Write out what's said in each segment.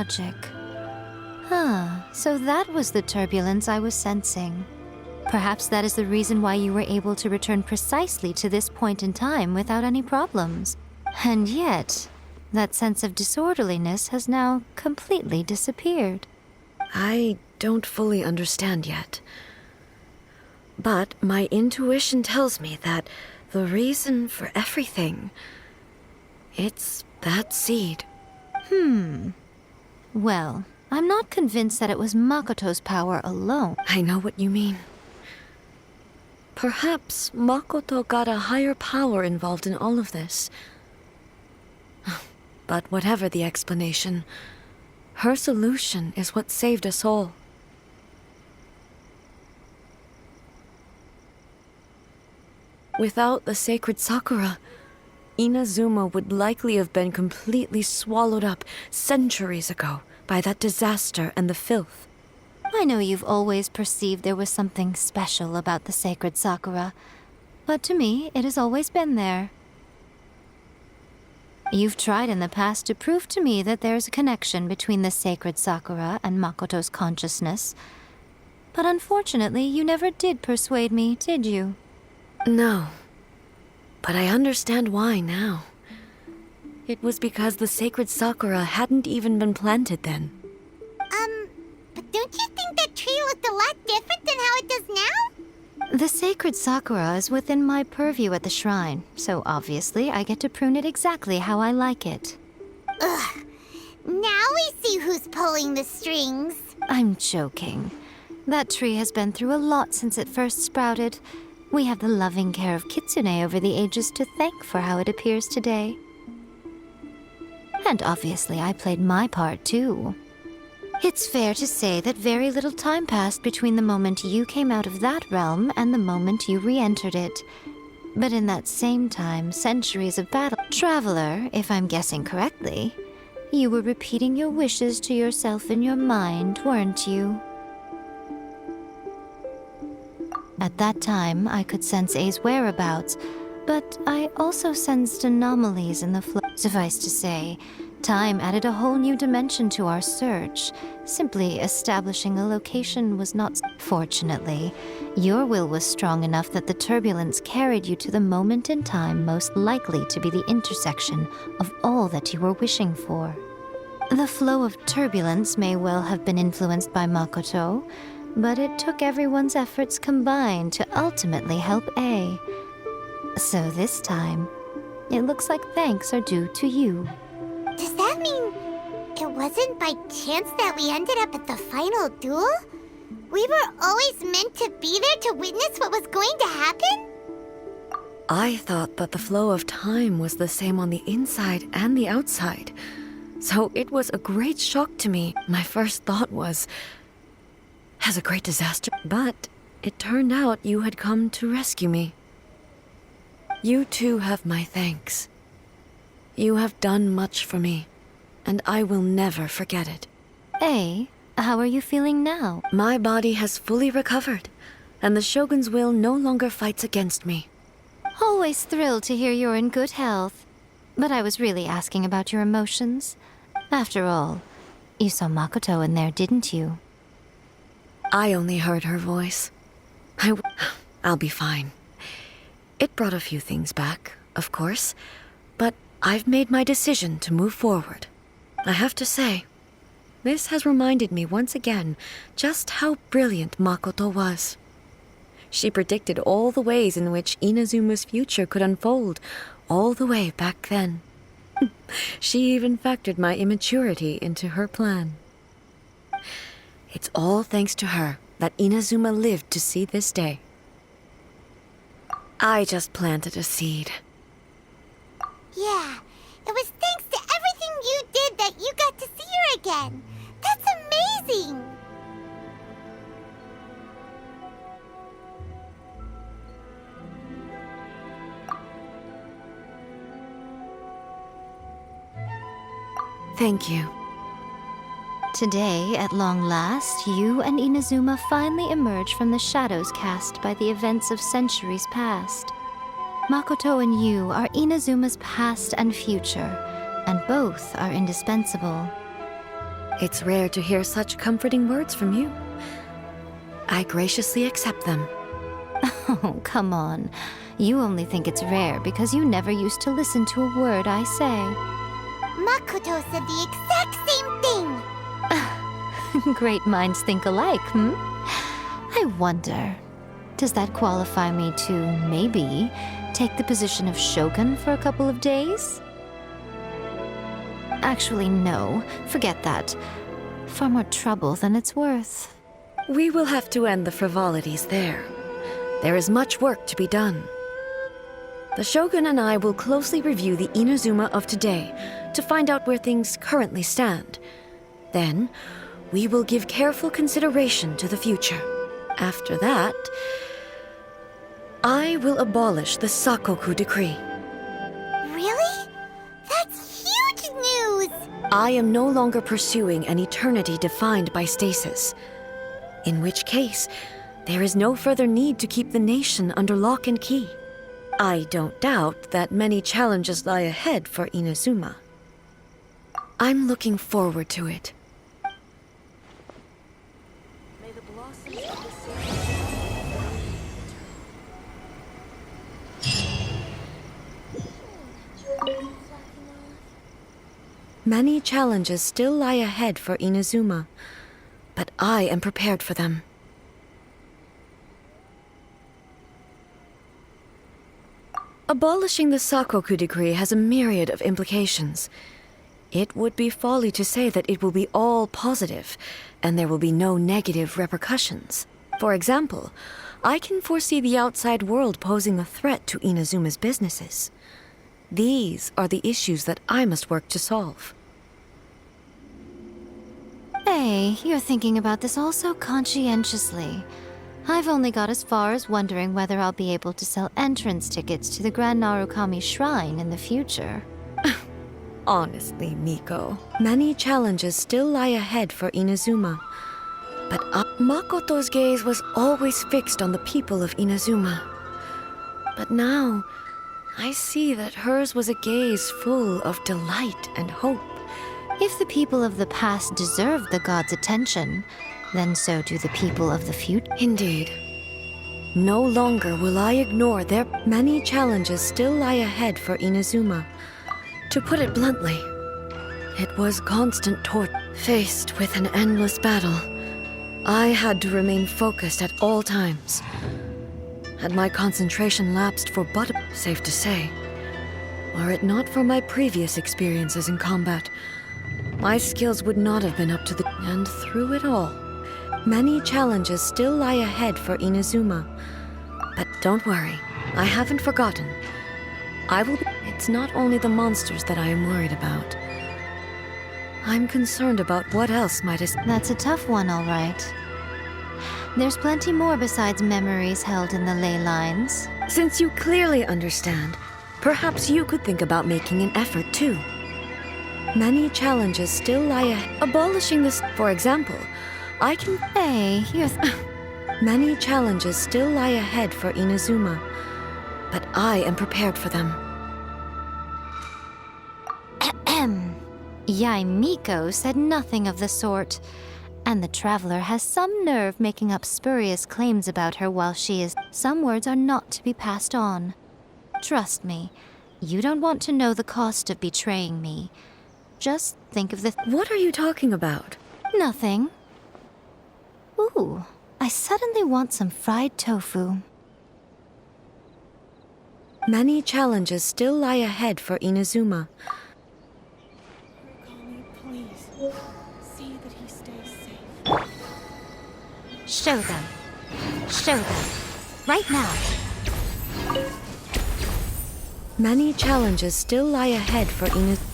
logic. So that was the turbulence I was sensing. Perhaps that is the reason why you were able to return precisely to this point in time without any problems. And yet, that sense of disorderliness has now completely disappeared. I don't fully understand yet. But my intuition tells me that the reason for everything, it's that seed. Well, I'm not convinced that it was Makoto's power alone. I know what you mean. Perhaps Makoto got a higher power involved in all of this. But whatever the explanation, her solution is what saved us all. Without the sacred Sakura, Inazuma would likely have been completely swallowed up centuries ago by that disaster and the filth. I know you've always perceived there was something special about the sacred Sakura, but to me, it has always been there. You've tried in the past to prove to me that there's a connection between the sacred Sakura and Makoto's consciousness, but unfortunately, you never did persuade me, did you? No, but I understand why now. It was because the sacred Sakura hadn't even been planted then. But don't you think that tree looked a lot different than how it does now? The sacred Sakura is within my purview at the shrine, so obviously I get to prune it exactly how I like it. Ugh. Now we see who's pulling the strings. I'm joking. That tree has been through a lot since it first sprouted. We have the loving care of Kitsune over the ages to thank for how it appears today. And obviously I played my part too. It's fair to say that very little time passed between the moment you came out of that realm and the moment you re-entered it. But in that same time, centuries of battle... Traveler, if I'm guessing correctly, you were repeating your wishes to yourself in your mind, weren't you? At that time, I could sense A's whereabouts, but I also sensed anomalies in the flow. Suffice to say, time added a whole new dimension to our search. Simply establishing a location was not... Fortunately, your will was strong enough that the turbulence carried you to the moment in time most likely to be the intersection of all that you were wishing for. The flow of turbulence may well have been influenced by Makoto, but it took everyone's efforts combined to ultimately help A. So this time, it looks like thanks are due to you. Does that mean it wasn't by chance that we ended up at the final duel? We were always meant to be there to witness what was going to happen? I thought that the flow of time was the same on the inside and the outside. So it was a great shock to me. My first thought was, has a great disaster? But it turned out you had come to rescue me. You too have my thanks. You have done much for me, and I will never forget it. A, how are you feeling now? My body has fully recovered, and the Shogun's will no longer fights against me. Always thrilled to hear you're in good health. But I was really asking about your emotions. After all, you saw Makoto in there, didn't you? I only heard her voice. I'll be fine. It brought a few things back, of course, but I've made my decision to move forward. I have to say, this has reminded me once again just how brilliant Makoto was. She predicted all the ways in which Inazuma's future could unfold, all the way back then. She even factored my immaturity into her plan. It's all thanks to her that Inazuma lived to see this day. I just planted a seed. Yeah, it was thanks to everything you did that you got to see her again. That's amazing! Thank you. Today, at long last, you and Inazuma finally emerge from the shadows cast by the events of centuries past. Makoto and you are Inazuma's past and future, and both are indispensable. It's rare to hear such comforting words from you. I graciously accept them. Oh, come on. You only think it's rare because you never used to listen to a word I say. Makoto said the exact same thing! Great minds think alike, hmm? I wonder, does that qualify me to, maybe, take the position of Shogun for a couple of days? Actually, no. Forget that. Far more trouble than it's worth. We will have to end the frivolities there. There is much work to be done. The Shogun and I will closely review the Inazuma of today to find out where things currently stand. Then, we will give careful consideration to the future. After that, I will abolish the Sakoku decree. Really? That's huge news! I am no longer pursuing an eternity defined by stasis. In which case, there is no further need to keep the nation under lock and key. I don't doubt that many challenges lie ahead for Inazuma. I'm looking forward to it. Many challenges still lie ahead for Inazuma, but I am prepared for them. Abolishing the Sakoku decree has a myriad of implications. It would be folly to say that it will be all positive, and there will be no negative repercussions. For example, I can foresee the outside world posing a threat to Inazuma's businesses. These are the issues that I must work to solve. Hey, you're thinking about this all so conscientiously. I've only got as far as wondering whether I'll be able to sell entrance tickets to the Grand Narukami Shrine in the future. Honestly, Miko, many challenges still lie ahead for Inazuma. But Makoto's gaze was always fixed on the people of Inazuma. But now, I see that hers was a gaze full of delight and hope. If the people of the past deserve the god's attention, then so do the people of the future. Indeed. No longer will I ignore their many challenges still lie ahead for Inazuma. To put it bluntly, it was constant torture. Faced with an endless battle, I had to remain focused at all times. Had my concentration lapsed for but safe to say, were it not for my previous experiences in combat, my skills would not have been up to the... And through it all, many challenges still lie ahead for Inazuma. But don't worry, I haven't forgotten. It's not only the monsters that I am worried about. I'm concerned about what else might... That's a tough one, all right. There's plenty more besides memories held in the ley lines. Since you clearly understand, perhaps you could think about making an effort too. Many challenges still lie ahead. Abolishing this, for example, I can... Hey, you're... Many challenges still lie ahead for Inazuma, but I am prepared for them. Miko said nothing of the sort. And the traveler has some nerve making up spurious claims about her while she is... Some words are not to be passed on. Trust me, you don't want to know the cost of betraying me. Just think of the... What are you talking about? Nothing. Ooh, I suddenly want some fried tofu. Many challenges still lie ahead for Inazuma. Please, see that he stays safe. Show them. Show them. Right now. Many challenges still lie ahead for Inazuma.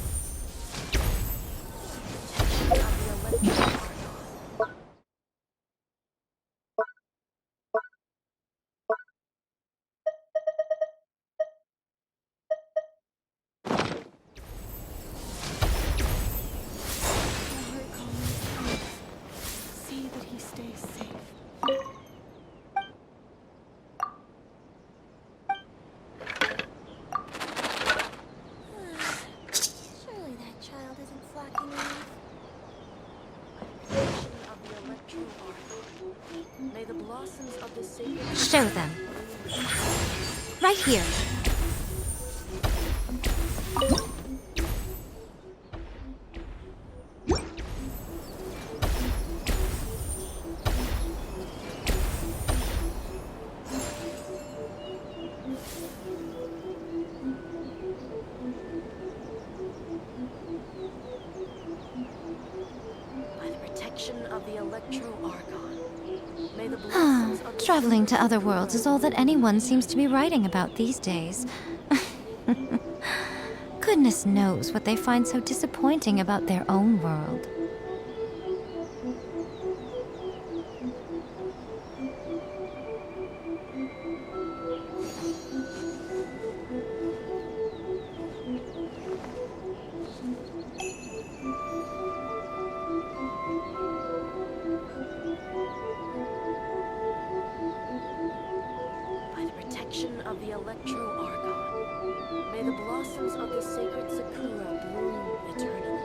See that he stays safe. blossoms of the sacred Show them. Right here. by the protection of the Electro Archon. May the blossoms of the Traveling to other worlds is all that anyone seems to be writing about these days. Goodness knows what they find so disappointing about their own world. by the protection of the Electro Archon. May the blossoms of the sacred Sakura bloom eternally.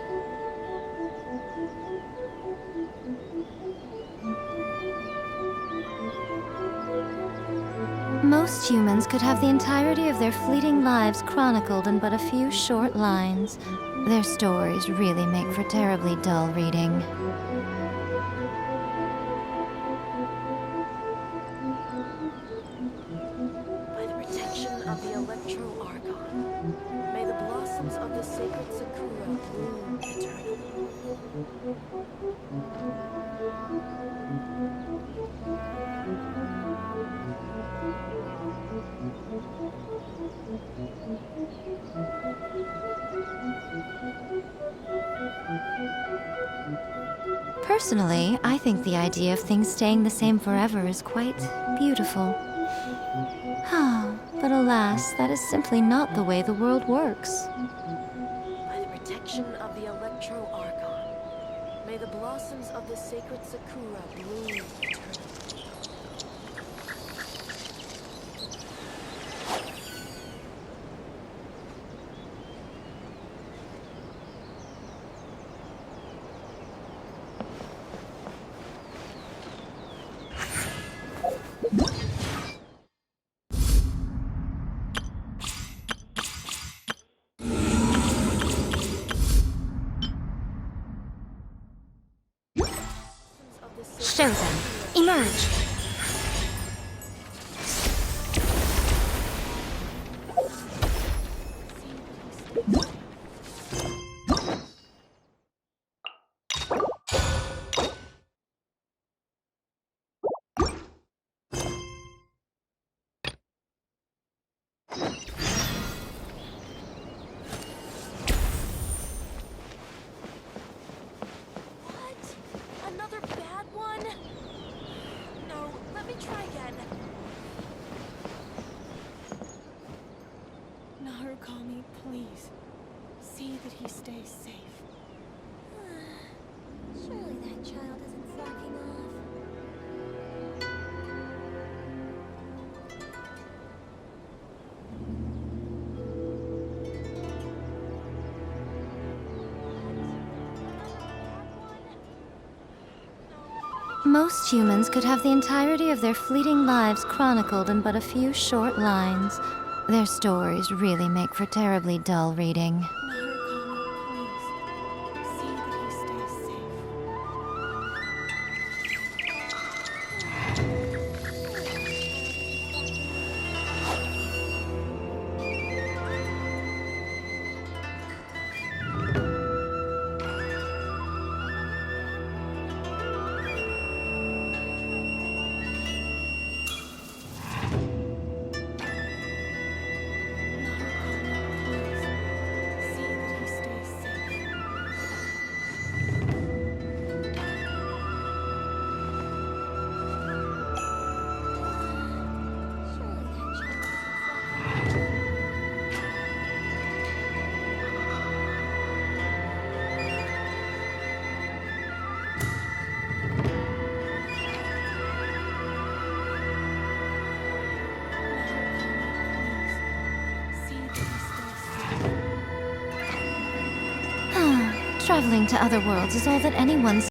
Most humans could have the entirety of their fleeting lives chronicled in but a few short lines. Their stories really make for terribly dull reading. By the protection of the Electro Archon, may the blossoms of the sacred Sakura bloom eternally. Personally, I think the idea of things staying the same forever is quite beautiful. But alas, that is simply not the way the world works. By the protection of the Electro Archon, may the blossoms of the sacred Sakura bloom eternally. Show them. Emerge. Another bad one? No, let me try again. Narukami, please. See that he stays safe. Surely that child isn't slacking off. Most humans could have the entirety of their fleeting lives chronicled in but a few short lines. Their stories really make for terribly dull reading. Narukami, please. See that he stays safe. See that he stays safe. Surely that child isn't slacking off. See that he stays safe. Traveling to other worlds is all that anyone